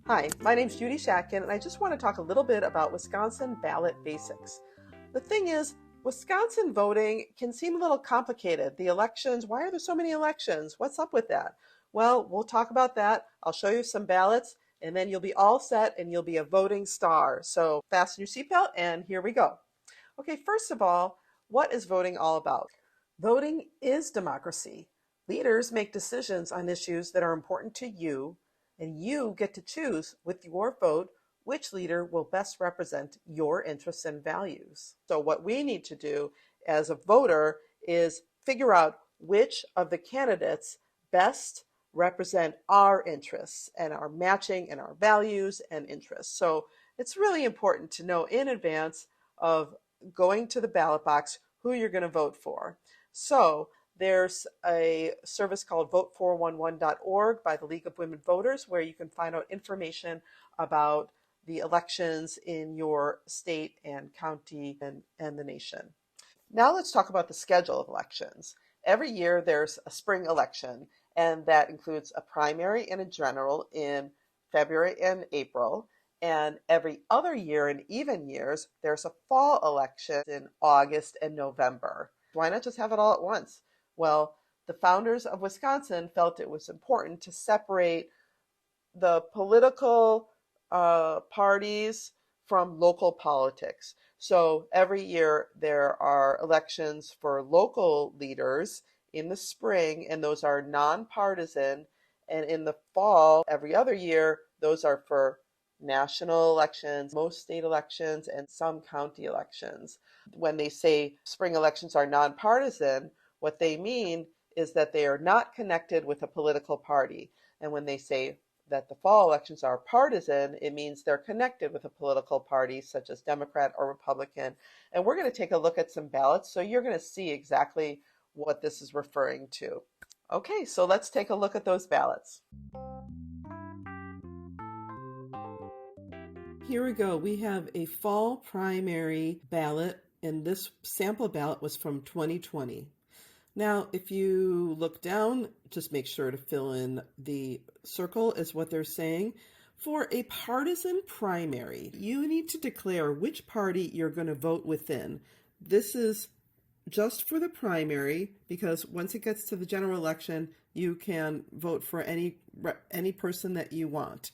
Hi, my name's Judy Shatkin, and I just want to talk a little bit about Wisconsin ballot basics. The thing is, Wisconsin voting can seem a little complicated. The elections, why are there so many elections? What's up with that? Well, we'll talk about that. I'll show you some ballots, and then you'll be all set and you'll be a voting star. So fasten your seatbelt, and here we go. Okay, first of all, what is voting all about? Voting is democracy. Leaders make decisions on issues that are important to you, and you get to choose with your vote which leader will best represent your interests and values. So, what we need to do as a voter is figure out which of the candidates best represent our interests and our matching and our values and interests. So, it's really important to know in advance of going to the ballot box who you're going to vote for. So, there's a service called vote411.org by the League of Women Voters where you can find out information about the elections in your state and county and the nation. Now let's talk about the schedule of elections. Every year there's a spring election, and that includes a primary and a general in February and April. And every other year, in even years, there's a fall election in August and November. Why not just have it all at once? Well, the founders of Wisconsin felt it was important to separate the political parties from local politics. So every year there are elections for local leaders in the spring, and those are nonpartisan. And in the fall, every other year, those are for national elections, most state elections, and some county elections. When they say spring elections are nonpartisan, what they mean is that they are not connected with a political party. And when they say that the fall elections are partisan, it means they're connected with a political party such as Democrat or Republican. And we're going to take a look at some ballots, so you're going to see exactly what this is referring to. Okay, so let's take a look at those ballots. Here we go. We have a fall primary ballot, and this sample ballot was from 2020. Now, if you look down, just make sure to fill in the circle is what they're saying. For a partisan primary, you need to declare which party you're going to vote within. This is just for the primary, because once it gets to the general election, you can vote for any person that you want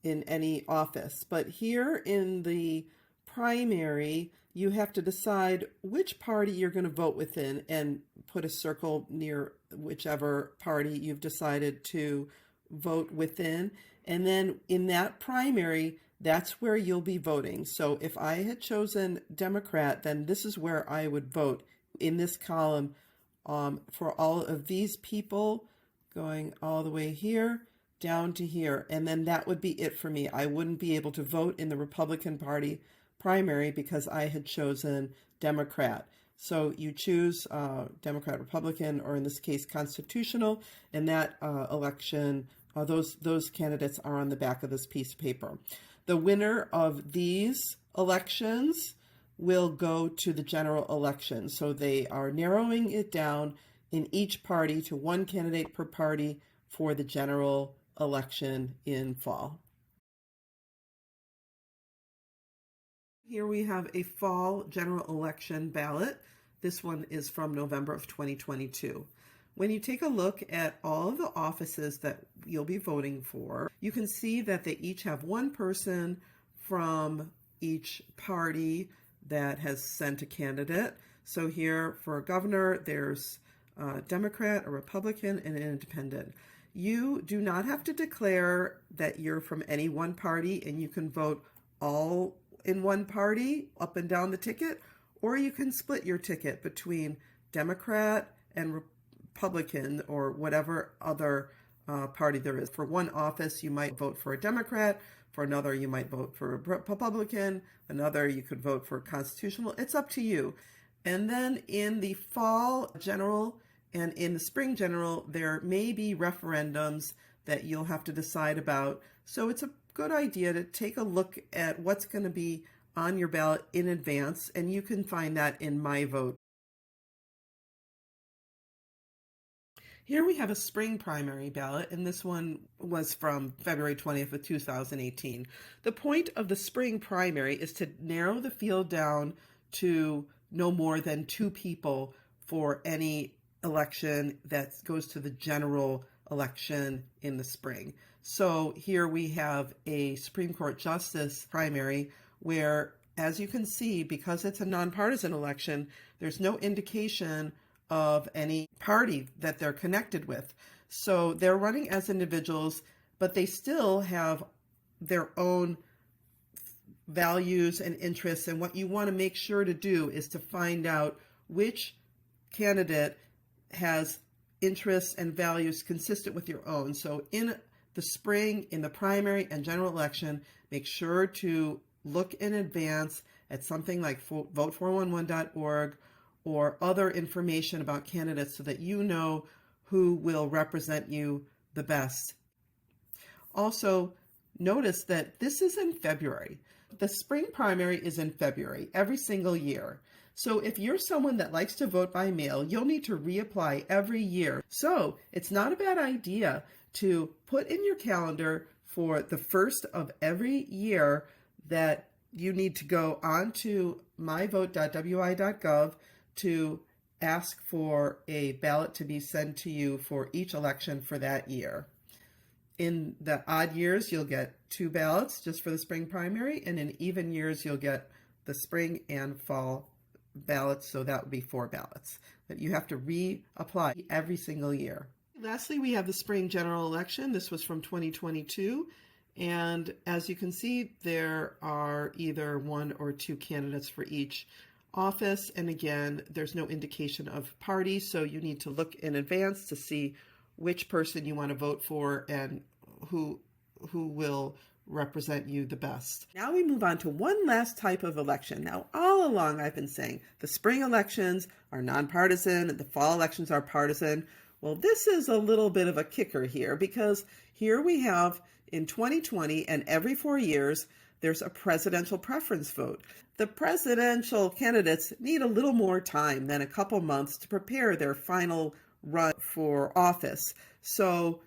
in any office. But here in the primary, you have to decide which party you're going to vote within and put a circle near whichever party you've decided to vote within. And then in that primary, that's where you'll be voting. So if I had chosen Democrat, then this is where I would vote in this column for all of these people, going all the way here down to here. And then that would be it for me. I wouldn't be able to vote in the Republican Party primary because I had chosen Democrat. So you choose Democrat, Republican, or in this case, constitutional, and that election, those candidates are on the back of this piece of paper. The winner of these elections will go to the general election. So they are narrowing it down in each party to one candidate per party for the general election in fall. Here we have a fall general election ballot. This one is from November of 2022. When you take a look at all of the offices that you'll be voting for, you can see that they each have one person from each party that has sent a candidate. So here for governor, there's a Democrat, a Republican, and an independent. You do not have to declare that you're from any one party, and you can vote all in one party up and down the ticket, or you can split your ticket between Democrat and Republican or whatever other party there is. For one office, you might vote for a Democrat. For another, you might vote for a Republican. Another, you could vote for constitutional. It's up to you. And then in the fall general and in the spring general, there may be referendums that you'll have to decide about. So it's a good idea to take a look at what's going to be on your ballot in advance, and you can find that in My Vote. Here we have a spring primary ballot, and this one was from February 20th of 2018. The point of the spring primary is to narrow the field down to no more than 2 people for any election that goes to the general election in the spring. So here we have a Supreme Court Justice primary where, as you can see, because it's a nonpartisan election, there's no indication of any party that they're connected with. So they're running as individuals, but they still have their own values and interests. And what you want to make sure to do is to find out which candidate has interests and values consistent with your own. So in the spring, in the primary and general election, make sure to look in advance at something like vote411.org or other information about candidates so that you know who will represent you the best. Also, notice that this is in February. The spring primary is in February every single year. So if you're someone that likes to vote by mail, you'll need to reapply every year. So it's not a bad idea to put in your calendar for the first of every year that you need to go on to mvote.wi.gov to ask for a ballot to be sent to you for each election for that year. In the odd years, you'll get 2 ballots just for the spring primary, and in even years, you'll get the spring and fall ballots, so that would be 4 ballots. But you have to reapply every single year. Lastly, we have the spring general election. This was from 2022, and as you can see, there are either 1 or 2 candidates for each office, and again, there's no indication of party, so you need to look in advance to see which person you want to vote for and who will represent you the best. Now we move on to one last type of election. Now, all along I've been saying the spring elections are nonpartisan and the fall elections are partisan. Well, this is a little bit of a kicker here, because here we have in 2020 and every 4 years, there's a presidential preference vote. The presidential candidates need a little more time than a couple months to prepare their final run for office. So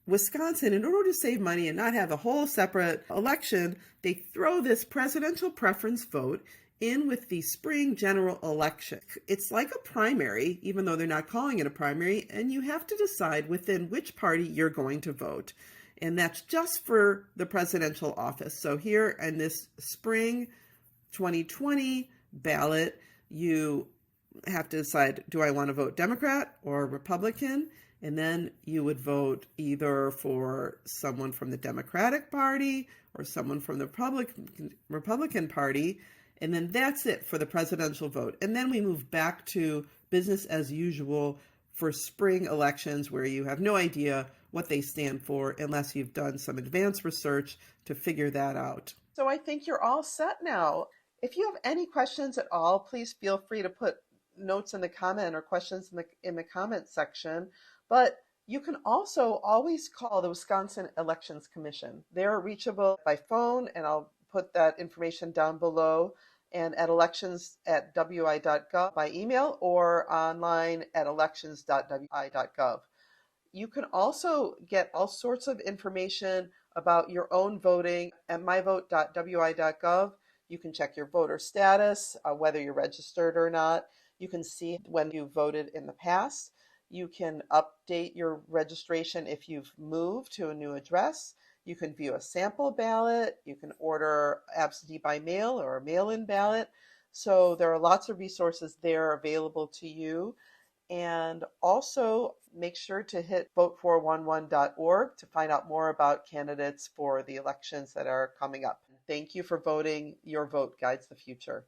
Wisconsin, in order to save money and not have a whole separate election, they throw this presidential preference vote in with the spring general election. It's like a primary, even though they're not calling it a primary, and you have to decide within which party you're going to vote. And that's just for the presidential office. So here in this spring 2020 ballot, you have to decide, do I want to vote Democrat or Republican? And then you would vote either for someone from the Democratic Party or someone from the Republican Party. And then that's it for the presidential vote. And then we move back to business as usual for spring elections, where you have no idea what they stand for unless you've done some advanced research to figure that out. So I think you're all set now. If you have any questions at all, please feel free to put notes in the comment or questions in the comment section. But you can also always call the Wisconsin Elections Commission. They're reachable by phone, and I'll put that information down below, and at elections.wi.gov by email, or online at elections.wi.gov. You can also get all sorts of information about your own voting at mvote.wi.gov. You can check your voter status, whether you're registered or not. You can see when you voted in the past. You can update your registration if you've moved to a new address. You can view a sample ballot. You can order absentee by mail or a mail-in ballot. So there are lots of resources there available to you. And also make sure to hit vote411.org to find out more about candidates for the elections that are coming up. Thank you for voting. Your vote guides the future.